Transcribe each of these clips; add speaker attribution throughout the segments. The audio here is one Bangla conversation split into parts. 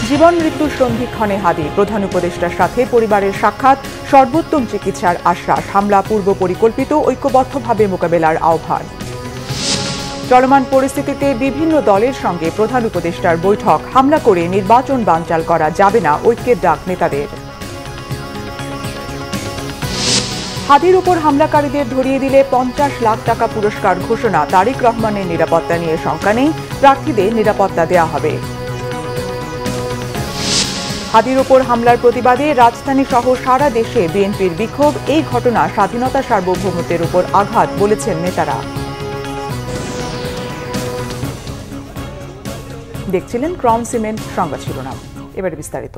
Speaker 1: জীবন মৃত্যুর সন্ধিক্ষণে হাদি, প্রধান উপদেষ্টার সাথে পরিবারের সাক্ষাৎ, সর্বোত্তম চিকিৎসার আশ্বাস, হামলা পূর্ব পরিকল্পিত, ঐক্যবদ্ধভাবে মোকাবেলার আহ্বান। চলমান পরিস্থিতিতে বিভিন্ন দলের সঙ্গে প্রধান উপদেষ্টার বৈঠক, হামলা করে নির্বাচন বানচাল করা যাবে না, ঐক্যের ডাক নেতাদের। হাদির উপর হামলাকারীদের ধরিয়ে দিলে 50 লাখ টাকা পুরস্কার ঘোষণা, তারেক রহমানের নিরাপত্তা নিয়ে শঙ্কা নেই, প্রার্থীদের নিরাপত্তা দেয়া হবে। হাদির উপর হামলার প্রতিবাদে রাজধানী সহ সারা দেশে বিএনপির বিক্ষোভ, এই ঘটনা স্বাধীনতা সার্বভৌমত্বের উপর আঘাত বলেছেন নেতারা। দেখছিলেন ক্রাউন সিমেন্ট সংবাদ শিরোনাম, এবারে বিস্তারিত।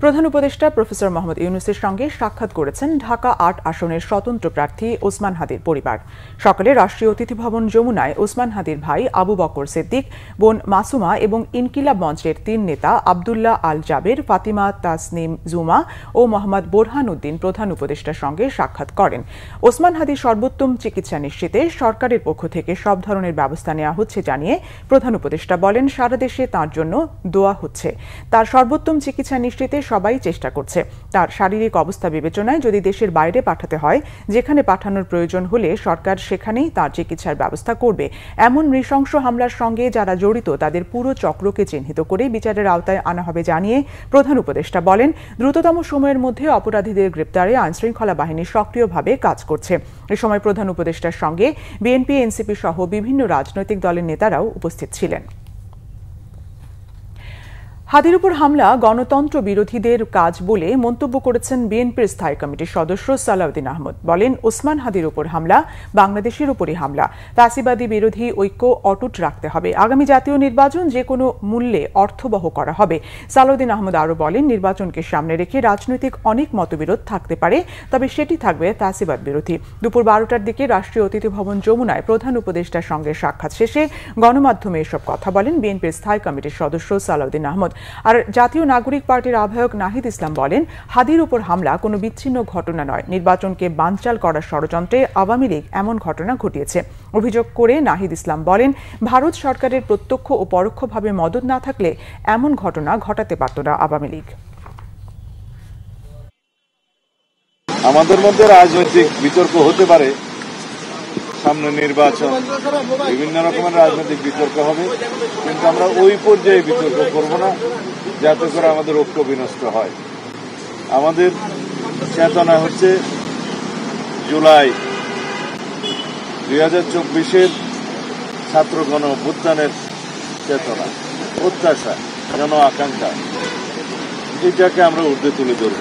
Speaker 1: প্রধান উপদেষ্টা প্রফেসর মোহাম্মদ ইউনূসের সঙ্গে সাক্ষাৎ করেছেন ঢাকা ৮ আসনের স্বতন্ত্র প্রার্থী ওসমান হাদির পরিবার। সকালে রাষ্ট্রীয় অতিথি ভবন যমুনায় ওসমান হাদির ভাই আবু বকর সিদ্দিক, বোন মাসুমা এবং ইনকিলাব মঞ্চের ৩ নেতা আবদুল্লাহ আল জাবের, ফাতিমা তাসনিম জুমা ও মোহাম্মদ বোরহান উদ্দিন প্রধান উপদেষ্টার সঙ্গে সাক্ষাৎ করেন। ওসমান হাদির সর্বোত্তম চিকিৎসা নিশ্চিতে সরকারের পক্ষ থেকে সব ধরনের ব্যবস্থা নেওয়া হচ্ছে জানিয়ে প্রধান উপদেষ্টা বলেন, সারা দেশে তাঁর জন্য দোয়া হচ্ছে। তার সর্বোত্তম চিকিৎসা নিশ্চিতে সবাই চেষ্টা করছে। তার শারীরিক অবস্থা বিবেচনায় যদি দেশের বাইরে পাঠাতে হয়, যেখানে পাঠানোর প্রয়োজন হলে সরকার সেখানেই তার চিকিৎসার ব্যবস্থা করবে। এমন নৃশংস হামলার সঙ্গে যারা জড়িত তাদের পুরো চক্রকে চিহ্নিত করে বিচারের আওতায় আনা হবে জানিয়ে প্রধান উপদেষ্টা বলেন, দ্রুততম সময়ের মধ্যে অপরাধীদের গ্রেপ্তারে আইনশৃঙ্খলা বাহিনী সক্রিয়ভাবে কাজ করছে। এ সময় প্রধান উপদেষ্টার সঙ্গে বিএনপি, এনসিপি সহ বিভিন্ন রাজনৈতিক দলের নেতারাও উপস্থিত ছিলেন। হাদির উপর হামলা গণতন্ত্র বিরোধীদের কাজ বলে মন্তব্য করেছেন বিএনপির স্থায়ী কমিটির সদস্য সালাউদ্দিন আহমদ। বলেন, ওসমান হাদির উপর হামলা বাংলাদেশের উপরই হামলা। ফ্যাসিবাদী বিরোধী ঐক্য অটুট রাখতে হবে। আগামী জাতীয় নির্বাচন যে কোনো মূল্যে অর্থবহ করা হবে। সালাউদ্দিন আহমদ আরও বলেন, নির্বাচনকে সামনে রেখে রাজনৈতিক অনেক মতবিরোধ থাকতে পারে, তবে সেটি থাকবে ফ্যাসিবাদ বিরোধী। দুপুর 12টার দিকে রাষ্ট্রীয় অতিথি ভবন যমুনায় প্রধান উপদেষ্টার সঙ্গে সাক্ষাৎ শেষে গণমাধ্যমে এসব কথা বলেন বিএনপির স্থায়ী কমিটির সদস্য সালাউদ্দিন আহমদ। আর জাতীয় নাগরিক পার্টির আহ্বায়ক নাহিদ ইসলাম বলেন, হাদির উপর হামলা কোনো বিচ্ছিন্ন ঘটনা নয়, নির্বাচনকে বানচাল করার ষড়যন্ত্রে আওয়ামী লীগ এমন ঘটনা ঘটিয়েছে। অভিযোগ করে নাহিদ ইসলাম বলেন, ভারত সরকারের প্রত্যক্ষ ও পরোক্ষভাবে মদত না থাকলে এমন ঘটনা ঘটাতে পারত না আওয়ামী লীগ।
Speaker 2: আমাদের মধ্যে রাজনৈতিক বিতর্ক হতে পারে, সামনে নির্বাচন, বিভিন্ন রকমের রাজনৈতিক বিতর্ক হবে, কিন্তু আমরা ওই পর্যায়ে বিতর্ক করব না যাতে করে আমাদের ঐক্য বিনষ্ট হয়। আমাদের চেতনা হচ্ছে জুলাই 2024-এর ছাত্র গণ অভ্যুত্থানের চেতনা, প্রত্যাশা, জন আকাঙ্ক্ষা, এটাকে আমরা ঊর্ধ্বে তুলে ধরব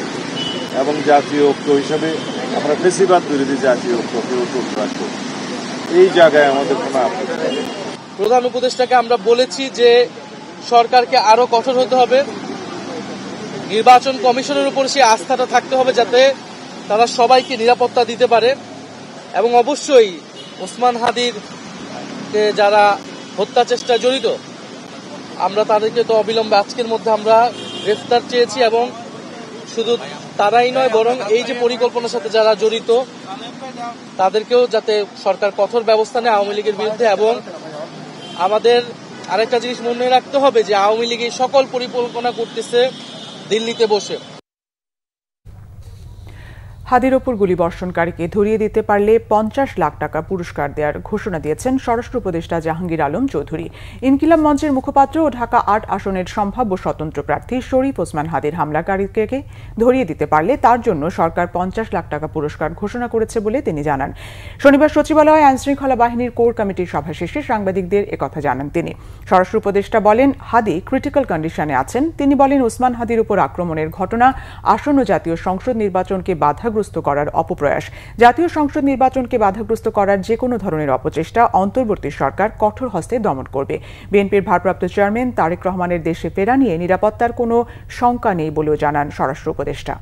Speaker 2: এবং জাতীয় ঐক্য হিসাবে আমরা ফ্যাসিবাদ বিরোধী জাতীয় ঐক্যকে অটুট রাখব। এই জায়গায় আমাদের কোনো আপত্তি নেই।
Speaker 3: প্রধান উপদেষ্টাকে আমরা বলেছি যে সরকারকে আরো কঠোর হতে হবে, নির্বাচন কমিশনের উপর সেই আস্থাটা থাকতে হবে যাতে তারা সবাইকে নিরাপত্তা দিতে পারে, এবং অবশ্যই ওসমান হাদির যারা হত্যা চেষ্টায় জড়িত আমরা তাদেরকে তো অবিলম্বে আজকের মধ্যে আমরা গ্রেফতার চেয়েছি, এবং শুধু তারাই নয় বরং এই যে পরিকল্পনার সাথে যারা জড়িত তাদেরকেও যাতে সরকার কঠোর ব্যবস্থা নেয় আওয়ামী লীগের বিরুদ্ধে। এবং আমাদের আরেকটা জিনিস মনে রাখতে হবে যে আওয়ামী লীগ এই সকল পরিকল্পনা করতেছে দিল্লিতে বসে।
Speaker 1: হাদির ওপর গুলিবর্ষণকারীকে ধরিয়ে দিতে পারলে 50 লাখ টাকা পুরস্কার দেওয়ার ঘোষণা দিয়েছেন স্বরাষ্ট্র উপদেষ্টা জাহাঙ্গীর আলম চৌধুরী। ইনকিলাব মঞ্চের মুখপাত্র ও ঢাকা ৮ আসনের সম্ভাব্য স্বতন্ত্র প্রার্থী শরীফ ওসমান হাদির হামলাকারীকে ধরিয়ে দিতে পারলে তার জন্য সরকার 50 লাখ টাকা পুরস্কার ঘোষণা করেছে বলে তিনি জানান। শনিবার সচিবালয়ে আইনশৃঙ্খলা বাহিনীর কোর কমিটির সভা শেষে সাংবাদিকদের একথা জানান তিনি। স্বরাষ্ট্র উপদেষ্টা বলেন, হাদি ক্রিটিক্যাল কন্ডিশনে আছেন। তিনি বলেন, ওসমান হাদির উপর আক্রমণের ঘটনা আসন্ন জাতীয় সংসদ নির্বাচনকে বাধাগ্রস্ত করার অপপ্রয়াস। জাতীয় সংসদ নির্বাচনকে বাধাগ্রস্ত করার যে কোনো ধরনের অপচেষ্টা অন্তর্বর্তী সরকার কঠোর হস্তে দমন করবে। বিএনপির ভারপ্রাপ্ত চেয়ারম্যান তারেক রহমানের দেশে ফেরা নিয়ে নিরাপত্তার কোনো শঙ্কা নেই বলেও জানান স্বরাষ্ট্র উপদেষ্টা।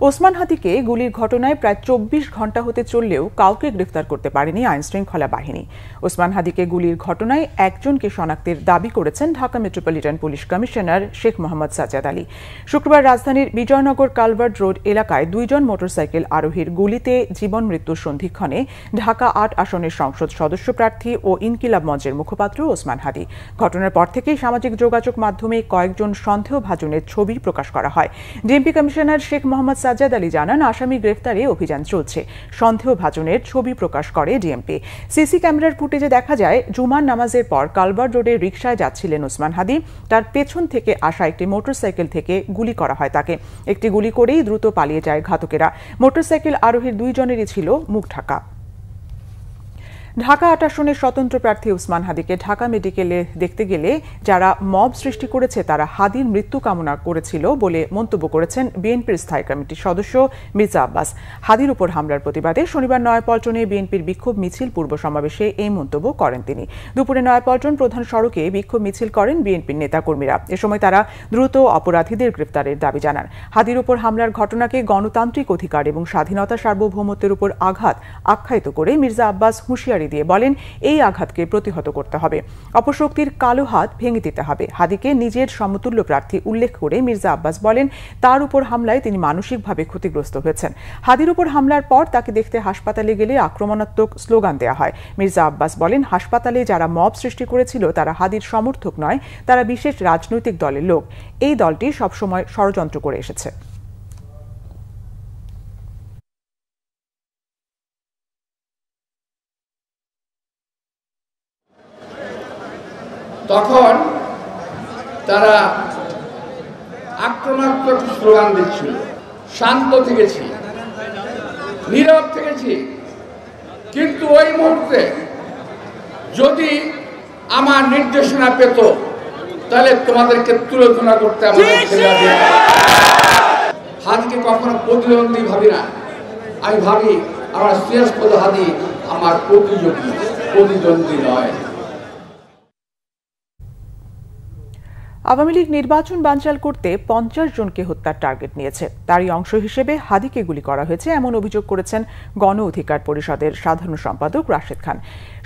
Speaker 1: ওসমান হাদিকে গুলির ঘটনায় প্রায় ২৪ ঘণ্টা হতে চললেও কাউকে গ্রেফতার করতে পারেনি আইনশৃঙ্খলা বাহিনী। ওসমান হাদিকে গুলির ঘটনায় একজনকে শনাক্তের দাবি করেছেন Dhaka metropolitan police commissioner Sheikh Mohammad Sajjad Ali. শুক্রবার রাজধানীর বিজয়নগর কালভার্ট রোড এলাকায় ২ জন মোটরসাইকেল আরোহীর গুলিতে জীবন মৃত্যুর সন্ধিক্ষণে ঢাকা ৮ আসনের সংসদ সদস্য প্রার্থী ও ইনকিলাব মঞ্চের মুখপাত্র ওসমান হাদি। ঘটনার পর থেকেই সামাজিক যোগাযোগ মাধ্যমে কয়েকজন সন্দেহভাজনের ছবি প্রকাশ করা হয়। ডিএমপি কমিশনার শেখ মোহাম্মদ সাজ্জাদ আলী জানান, আসামি গ্রেফতারে অভিযান চলছে। সন্দেহভাজনের ছবি প্রকাশ করে ডিএমপি। সিসি ক্যামেরার ফুটেজে দেখা যায়, জুমার নামাজের পর কালভার্ট রোডে রিকশায় যাচ্ছিলেন ওসমান হাদি। তার পেছন থেকে আসা একটি মোটরসাইকেল থেকে গুলি করা হয় তাকে। একটি গুলি করেই দ্রুত পালিয়ে যায় ঘাতকেরা। মোটরসাইকেল আরোহীর 2 জনেরই ছিল মুখ ঢাকা। ঢাকা ৮ আসনের স্বতন্ত্র প্রার্থী ওসমান হাদিকে ঢাকা মেডিকেলে দেখতে গেলে যারা মব সৃষ্টি করেছে তারা হাদির মৃত্যু কামনা করেছিল বলে মন্তব্য করেছেন বিএনপির স্থায়ী কমিটির সদস্য মির্জা আব্বাস। হাদির উপর হামলার প্রতিবাদে শনিবার নয়াপল্টনে বিএনপির বিক্ষোভ মিছিল পূর্ব সমাবেশে এই মন্তব্য করেন তিনি। দুপুরে নয়াপল্টন প্রধান সড়কে বিক্ষোভ মিছিল করেন বিএনপির নেতাকর্মীরা। এ সময় তারা দ্রুত অপরাধীদের গ্রেফতারের দাবি জানান। হাদির উপর হামলার ঘটনাকে গণতান্ত্রিক অধিকার এবং স্বাধীনতা সার্বভৌমত্বের উপর আঘাত আখ্যায়িত করে মির্জা আব্বাস হুঁশিয়ারি দিয়ে বলেন, এই আঘাতকে প্রতিহত করতে হবে, অপশক্তির কালো হাত ভেঙে দিতে হবে। হাদিকে নিজের সমতুল্য প্রার্থী উল্লেখ করে মির্জা আব্বাস বলেন, তার উপর হামলায় তিনি মানসিকভাবে ক্ষতিগ্রস্ত হয়েছেন। হাদির উপর হামলার পর তাকে দেখতে হাসপাতালে গেলে আক্রমণাত্মক স্লোগান দেওয়া হয়। মির্জা আব্বাস বলেন, হাসপাতালে যারা মব সৃষ্টি করেছিল তারা হাদির সমর্থক নয়, তারা বিশেষ রাজনৈতিক দলের লোক। এই দলটি সবসময় ষড়যন্ত্র করে এসেছে।
Speaker 4: তখন তারা আক্রমণাত্মক স্লোগান দিচ্ছিল। শান্ত থেকেছি, নীরব থেকেছি, কিন্তু ওই মুহূর্তে যদি আমার নির্দেশনা পেত তাহলে তোমাদেরকে তুলোধনা করতে হাদিকে কখনো প্রতিদ্বন্দ্বী ভাবি না। আমি ভাবি আমার সিরাজপদ হাদি আমার প্রতিদ্বন্দ্বী নয়।
Speaker 1: আওয়ামী লীগ নির্বাচন বানচাল করতে 50 জনকে হত্যার টার্গেট নিয়েছে। তারই অংশ হিসেবে হাদিকে গুলি করা হয়েছে এমন অভিযোগ করেছেন গণ অধিকার পরিষদের সাধারণ সম্পাদক রাশেদ খান।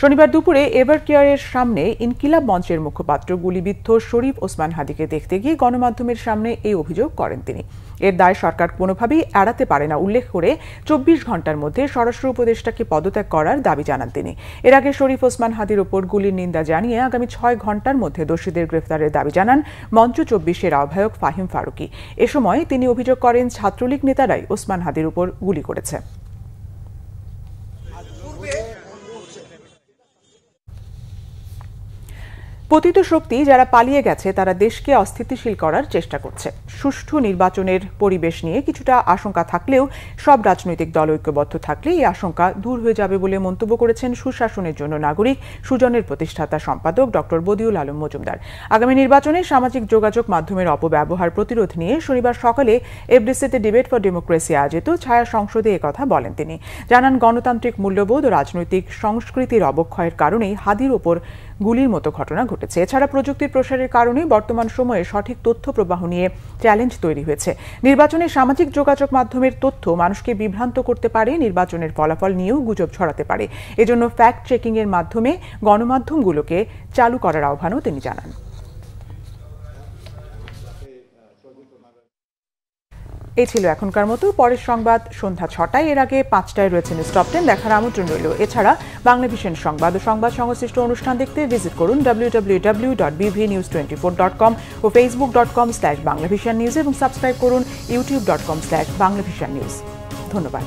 Speaker 1: শনিবার দুপুরে এভার কেয়ারের সামনে ইনকিলাব মঞ্চের মুখপাত্র গুলিবিদ্ধ শরীফ ওসমান হাদিকে দেখতে গিয়ে গণমাধ্যমের সামনে এই অভিযোগ করেন তিনি। এর দায় সরকার কোনোভাবেই এড়াতে পারে না উল্লেখ করে 24 ঘণ্টার মধ্যে স্বরাষ্ট্র উপদেষ্টাকে পদত্যাগ করার দাবি জানান তিনি। এর আগে শরীফ ওসমান হাদির ওপর গুলির নিন্দা জানিয়ে আগামী 6 ঘণ্টার মধ্যে দোষীদের গ্রেফতারের দাবি জানান মঞ্চ 24-এর আহ্বায়ক ফাহিম ফারুকি। এ সময় তিনি অভিযোগ করেন, ছাত্রলীগ নেতারাই ওসমান হাদির উপর গুলি করেছে। পতিত শক্তি যারা পালিয়ে গেছে তারা দেশকে অস্থিতিশীল করার চেষ্টা করছে। সুষ্ঠু নির্বাচনের পরিবেশ নিয়ে কিছুটা আশঙ্কা থাকলেও সব রাজনৈতিক দল ঐক্যবদ্ধ থাকলে এই আশঙ্কা দূর হয়ে যাবে বলে মন্তব্য করেছেন সুশাসনের জন্য নাগরিক সুজনের প্রতিষ্ঠাতা সম্পাদক ডক্টর বদিউল আলম মজুমদার। আগামী নির্বাচনে সামাজিক যোগাযোগ মাধ্যমের অপব্যবহার প্রতিরোধ নিয়ে শনিবার সকালে এফডিসিতে ডিবেট ফর ডেমোক্রেসি আয়োজিত ছায়া সংসদে একথা বলেন তিনি। জানান, গণতান্ত্রিক মূল্যবোধ ও রাজনৈতিক সংস্কৃতির অবক্ষয়ের কারণেই হাদির ওপর গুলির মতো ঘটনা ঘটেছে। এছাড়া প্রযুক্তির প্রসারের কারণে বর্তমান সময়ে সঠিক তথ্য প্রবাহ নিয়ে চ্যালেঞ্জ তৈরি হয়েছে। নির্বাচনে সামাজিক যোগাযোগ মাধ্যমের তথ্য মানুষকে বিভ্রান্ত করতে পারে, নির্বাচনের ফলাফল নিয়েও গুজব ছড়াতে পারে। এজন্য ফ্যাক্ট চেকিং এর মাধ্যমে গণমাধ্যমগুলোকে চালু করার আহ্বানও তিনি জানান। এই ছিল এখনকার মতো। পরের সংবাদ সন্ধ্যা 6টায়। এর আগে 5টায় রয়েছে নিউজ টপ 10 দেখার আমন্ত্রণ রইল। এছাড়া বাংলাভিশন সংবাদ ও সংবাদ সংশ্লিষ্ট অনুষ্ঠান দেখতে ভিজিট করুন www.bvnews24.com ও facebook.com/banglavishannews এবং সাবস্ক্রাইব করুন youtube.com/banglavishannews। ধন্যবাদ।